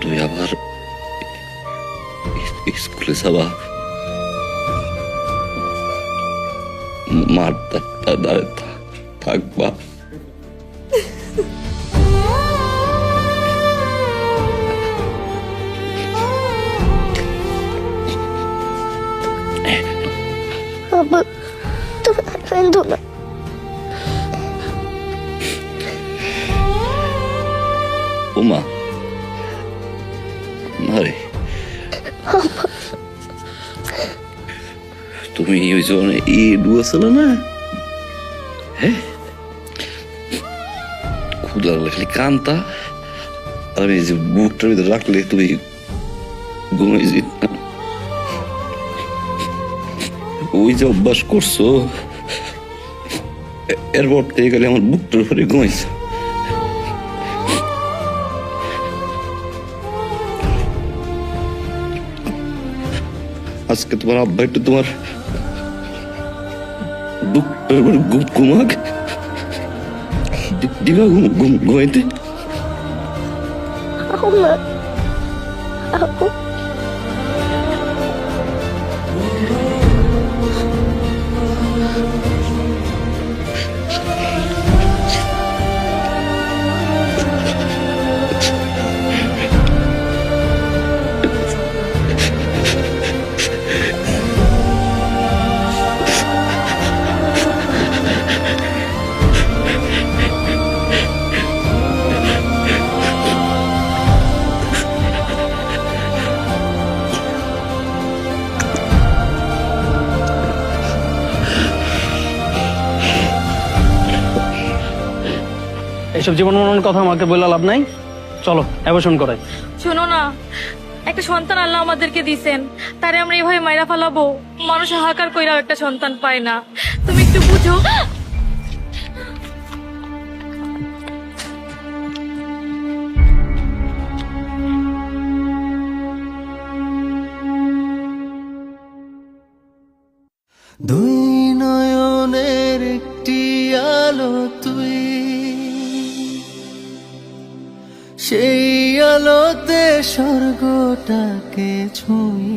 তুমি আবার স্কুলে যাবা, মার দাঁড়ে থাকবা। আব্বা তুমি কাঁদো না। ওমা মারে, তুমি ওই জন্য ডুয়েছিল না? হ্যাঁ, ক্ষুদা লাগলে খালি কান্তা, আর আমি যে বুকটার ভিতরে রাখলে তুমি ঘুমাই যেত না। ওই যে অভ্যাস করছো, এরপর থেকে গেলে আমার বুকটার উপরে ঘুমাইছে। আজকে তোমার আব্বা একটু তোমার বুকটার উপরে ঘুমাক দিবা, ঘুমাইতে। এইসব জীবন মরণের কথা আমাকে বলে লাভ নাই, চলো অ্যাবর্শন করাই। শোনো না, একটা সন্তান আল্লাহ আমাদেরকে দিছেন, তারে আমরা এইভাবে মাইরা ফেলাবো? মানুষ হাহাকার কইরাও একটা সন্তান পায় না, তুমি একটু বুঝো। দুই নয়নের একটি আলো তুই, সেই আলোতে স্বর্গটাকে ছুঁই।